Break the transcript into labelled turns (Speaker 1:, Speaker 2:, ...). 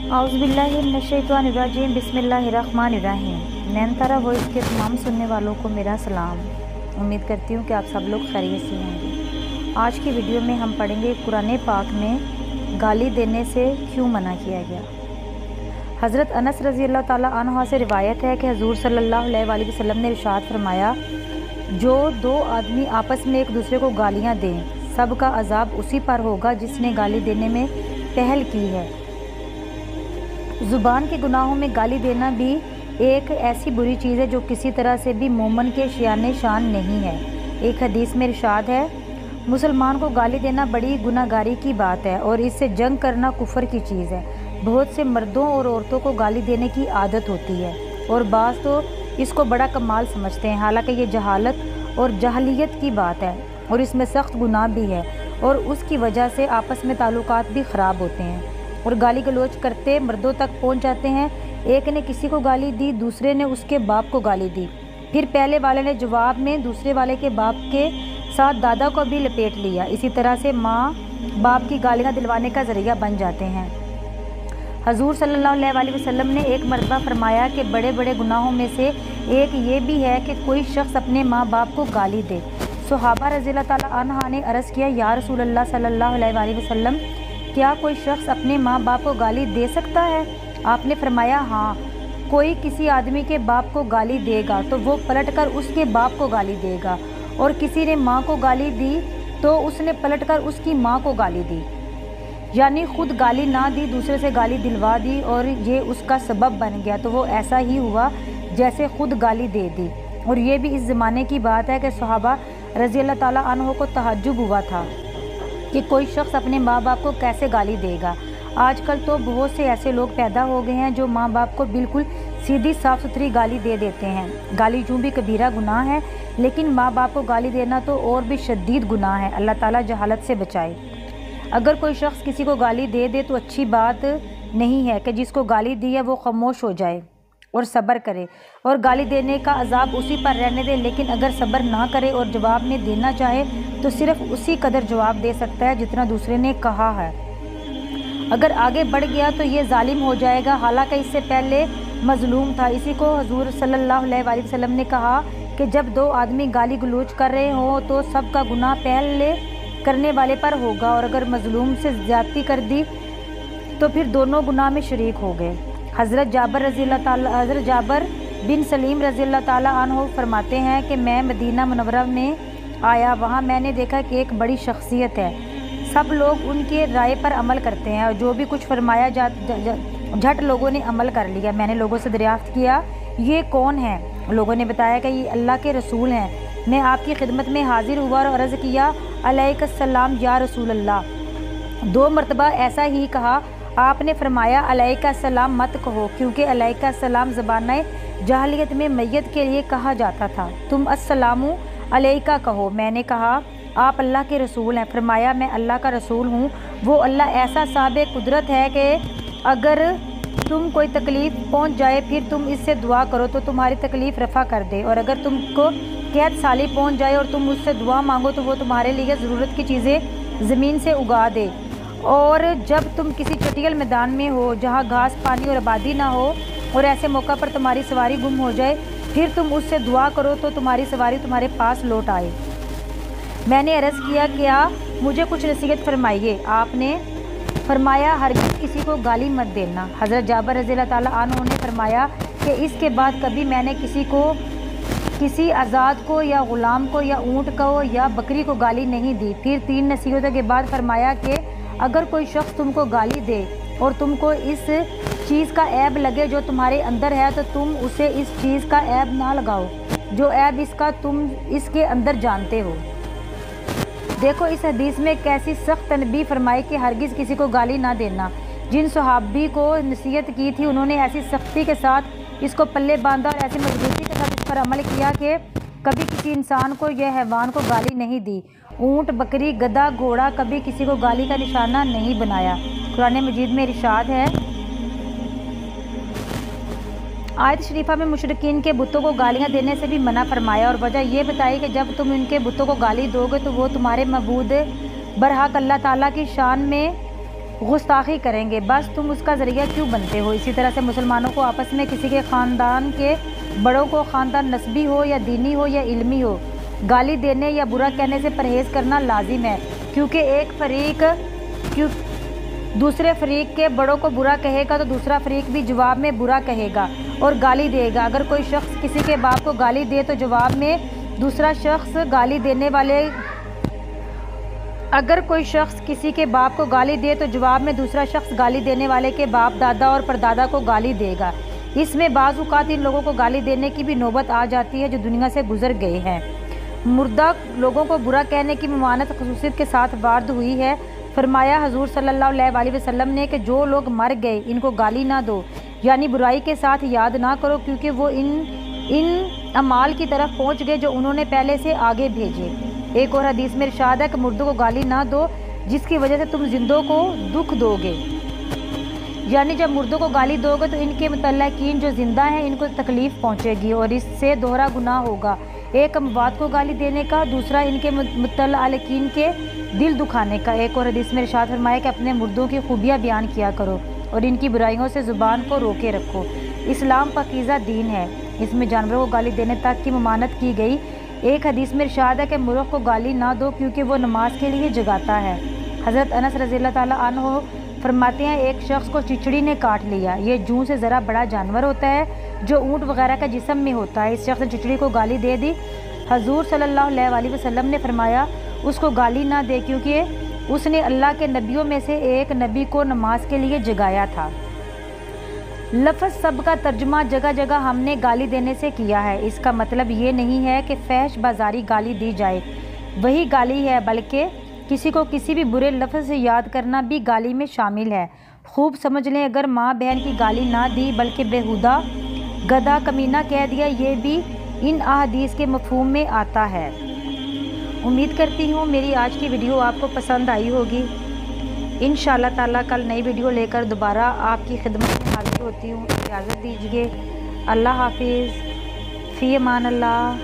Speaker 1: औज़ुबिल्लाहिमिनश्शैतानिर्रजीम बिस्मिल्लाहिर्रहमानिर्रहीम। नैनतारा वॉइस के तमाम सुनने वालों को मेरा सलाम। उम्मीद करती हूँ कि आप सब लोग खैरियत से होंगे। आज की वीडियो में हम पढ़ेंगे कुरान पाक में गाली देने से क्यों मना किया गया। हज़रत अनस रज़ी अल्लाह ताला अन्हु से रिवायत है कि हुज़ूर सल्लल्लाहु अलैहि वसल्लम ने इरशाद फरमाया, जो दो आदमी आपस में एक दूसरे को गालियाँ दें, सब का अजाब उसी पर होगा जिसने गाली देने में पहल की है। ज़ुबान के गुनाहों में गाली देना भी एक ऐसी बुरी चीज़ है जो किसी तरह से भी मोमन के शान शान नहीं है। एक हदीस में इरशाद है, मुसलमान को गाली देना बड़ी गुनाहगारी की बात है और इससे जंग करना कुफर की चीज़ है। बहुत से मर्दों और औरतों को गाली देने की आदत होती है और बाज़ तो इसको बड़ा कमाल समझते हैं। हालांकि ये जहालत और जाहलियत की बात है और इसमें सख्त गुनाह भी है और उसकी वजह से आपस में ताल्लुकात भी ख़राब होते हैं और गाली गलौज करते मर्दों तक पहुंच जाते हैं। एक ने किसी को गाली दी, दूसरे ने उसके बाप को गाली दी, फिर पहले वाले ने जवाब में दूसरे वाले के बाप के साथ दादा को भी लपेट लिया। इसी तरह से माँ बाप की गालियाँ दिलवाने का ज़रिया बन जाते हैं। हजूर सल्लल्लाहु अलैहि वसल्लम ने एक मरतबा फरमाया कि बड़े बड़े गुनाहों में से एक ये भी है कि कोई शख्स अपने माँ बाप को गाली दे। सहाबा रज़ी अल्लाह ताला अन्हा ने अर्ज़ किया, या रसूल अल्लाह सल्लल्लाहु अलैहि वसल्लम, क्या कोई शख्स अपने माँ बाप को गाली दे सकता है? आपने फरमाया, हाँ, कोई किसी आदमी के बाप को गाली देगा तो वो पलटकर उसके बाप को गाली देगा, और किसी ने माँ को गाली दी तो उसने पलटकर उसकी माँ को गाली दी। यानी खुद गाली ना दी, दूसरे से गाली दिलवा दी और ये उसका सबब बन गया, तो वो ऐसा ही हुआ जैसे खुद गाली दे दी। और ये भी इस ज़माने की बात है कि सहाबा रज़ी अल्लाह ताला अन्हु को तहज्जुब हुआ था कि कोई शख्स अपने माँ बाप को कैसे गाली देगा। आजकल तो बहुत से ऐसे लोग पैदा हो गए हैं जो माँ बाप को बिल्कुल सीधी साफ़ सुथरी गाली दे देते हैं। गाली यूँ भी कबीरा गुनाह है, लेकिन माँ बाप को गाली देना तो और भी शदीद गुनाह है। अल्लाह ताला जहालत से बचाए। अगर कोई शख्स किसी को गाली दे दे तो अच्छी बात नहीं है कि जिसको गाली दी है वो खामोश हो जाए और सब्र करे और गाली देने का अजाब उसी पर रहने दे। लेकिन अगर सब्र ना करे और जवाब में देना चाहे तो सिर्फ उसी कदर जवाब दे सकता है जितना दूसरे ने कहा है। अगर आगे बढ़ गया तो ये जालिम हो जाएगा, हालांकि इससे पहले मजलूम था। इसी को हुजूर सल्लल्लाहु अलैहि वसल्लम ने कहा कि जब दो आदमी गाली गलौज कर रहे हो तो सबका गुनाह पहले करने वाले पर होगा, और अगर मजलूम से ज़्यादती कर दी तो फिर दोनों गुनाह में शरीक हो गए। हज़रत जाबर बिन सलीम रज़ी अल्लाह ताला अन्हु फरमाते हैं कि मैं मदीना मुनव्वरा में आया, वहाँ मैंने देखा कि एक बड़ी शख्सियत है, सब लोग उनके राय पर अमल करते हैं और जो भी कुछ फरमाया झट लोगों ने अमल कर लिया। मैंने लोगों से दरियाफ्त किया, ये कौन है? लोगों ने बताया कि ये अल्लाह के रसूल हैं। मैं आपकी खिदमत में हाजिर हुआ और अर्ज़ किया, अलैहिस्सलाम या रसूल अल्लाह। 2 मरतबा ऐसा ही कहा। आपने फरमाया, अलैहिस्सलाम मत कहो, क्योंकि अलैहिस्सलाम ज़बान जाहलियत में मैयत के लिए कहा जाता था। तुम अस्सलामु अलैका कहो। मैंने कहा, आप अल्लाह के रसूल हैं। फरमाया, मैं अल्लाह का रसूल हूँ। वो अल्लाह ऐसा साबिक़ कुदरत है कि अगर तुम कोई तकलीफ़ पहुँच जाए फिर तुम इससे दुआ करो तो तुम्हारी तकलीफ़ रफ़ा कर दे, और अगर तुमको कैद साली पहुँच जाए और तुम उससे दुआ मांगो तो वो तुम्हारे लिए ज़रूरत की चीज़ें ज़मीन से उगा दे। और जब तुम किसी चटियल मैदान में हो जहाँ घास पानी और आबादी ना हो और ऐसे मौका पर तुम्हारी सवारी गुम हो जाए, फिर तुम उससे दुआ करो तो तुम्हारी सवारी तुम्हारे पास लौट आए। मैंने अर्ज़ किया, क्या मुझे कुछ नसीहत फरमाइए। आपने फरमाया, हरगिज़ किसी को गाली मत देना। हज़रत जाबर रज़ी अल्लाह ताला अन्हु ने फरमाया कि इसके बाद कभी मैंने किसी आज़ाद को या ग़ुलाम को या ऊँट को या बकरी को गाली नहीं दी। फिर 3 नसीहतों के बाद फरमाया कि अगर कोई शख्स तुमको गाली दे और तुमको इस चीज़ का ऐब लगे जो तुम्हारे अंदर है तो तुम उसे इस चीज़ का ऐब ना लगाओ जो ऐब इसका तुम इसके अंदर जानते हो। देखो इस हदीस में कैसी सख्त तनबीह फरमाई कि हरगिज़ किसी को गाली ना देना। जिन सहाबी को नसीहत की थी उन्होंने ऐसी सख्ती के साथ इसको पल्ले बांधा और ऐसी मजबूती के साथ इस पर अमल किया कि कभी किसी इंसान को या हैवान को गाली नहीं दी। ऊँट, बकरी, गधा, घोड़ा कभी किसी को गाली का निशाना नहीं बनाया। कुरान मजीद में इरशाद है, आयत शरीफा में मुशरिकीन के बुतों को गालियाँ देने से भी मना फरमाया और वजह यह बताई कि जब तुम इनके बुतों को गाली दोगे तो वो तुम्हारे मबूद बरहक अल्लाह ताला की शान में گستاخی کریں گے، بس تم اس کا ذریعہ کیوں بنتے ہو؟ اسی طرح سے مسلمانوں کو آپس میں کسی کے خاندان کے بڑوں کو، خاندان نسبی ہو یا دینی ہو یا علمی ہو، گالی دینے یا برا کہنے سے پرہیز کرنا لازم ہے، کیونکہ ایک فریق دوسرے فریق کے بڑوں کو برا کہے گا تو دوسرا فریق بھی جواب میں برا کہے گا اور گالی دے گا۔ اگر کوئی شخص کسی کے باپ کو گالی دے تو جواب میں دوسرا شخص گالی دینے والے کے باپ، دادا اور پردادا کو گالی دے گا۔ اس میں بعض اوقات ان لوگوں کو گالی دینے کی بھی نوبت آ جاتی ہے جو دنیا سے گزر گئے ہیں۔ مردہ لوگوں کو برا کہنے کی ممانعت خصوصیت کے ساتھ وارد ہوئی ہے۔ فرمایا حضور صلی اللہ علیہ وسلم نے کہ جو لوگ مر گئے ان کو گالی نہ دو، یعنی برائی کے ساتھ یاد نہ کرو، کیونکہ وہ ان اعمال کی طرف پہنچ گئے جو انہوں نے پہلے سے آگے بھیجے۔ ایک اور حدیث میں ارشاد ہے کہ مردوں کو گالی نہ دو جس کی وجہ سے تم زندوں کو دکھ دو گے، یعنی جب مردوں کو گالی دو گے تو ان کے متعلقین جو زندہ ہیں ان کو تکلیف پہنچے گی اور اس سے دوہرا گناہ ہوگا، ایک اموات کو گالی دینے کا، دوسرا ان کے متعلقین کے دل دکھانے کا۔ ایک اور حدیث میں ارشاد فرمایا کہ اپنے مردوں کی خوبیاں بیان کیا کرو اور ان کی برائیوں سے زبان کو روکے رکھو۔ اسلام پاکیزہ دین ہے، اس میں جانوروں کو گالی دینے تک کی ممانعت کی گئی۔ ایک حدیث میں ارشاد ہے کہ مرغ کو گالی نہ دو کیونکہ وہ نماز کے لیے جگاتا ہے۔ حضرت انس رضی اللہ تعالیٰ عنہ فرماتے ہیں ایک شخص کو چچڑی نے کاٹ لیا، یہ جوں سے ذرا بڑا جانور ہوتا ہے جو اونٹ وغیرہ کا جسم میں ہوتا ہے۔ اس شخص نے چچڑی کو گالی دے دی۔ حضور صلی اللہ علیہ وسلم نے فرمایا اس کو گالی نہ دے کیونکہ اس نے اللہ کے نبیوں میں سے ایک نبی کو نماز کے لیے جگایا تھا۔ لفظ سب کا ترجمہ جگہ جگہ ہم نے گالی دینے سے کیا ہے، اس کا مطلب یہ نہیں ہے کہ فحش بازاری گالی دی جائے، وہی گالی ہے، بلکہ کسی کو کسی بھی برے لفظ سے یاد کرنا بھی گالی میں شامل ہے۔ خوب سمجھ لیں، اگر ماں بہن کی گالی نہ دی بلکہ بےہودہ گدھا کمینہ کہہ دیا، یہ بھی ان احادیث کے مفہوم میں آتا ہے۔ امید کرتی ہوں میری آج کی ویڈیو آپ کو پسند آئی ہوگی۔ انشاءاللہ تعالیٰ کل نئی ویڈیو لے کر دوبارہ آپ کی خدمت میں حاضر ہوتی ہوں۔ اجازت دیجیے، اللہ حافظ، فی امان اللہ۔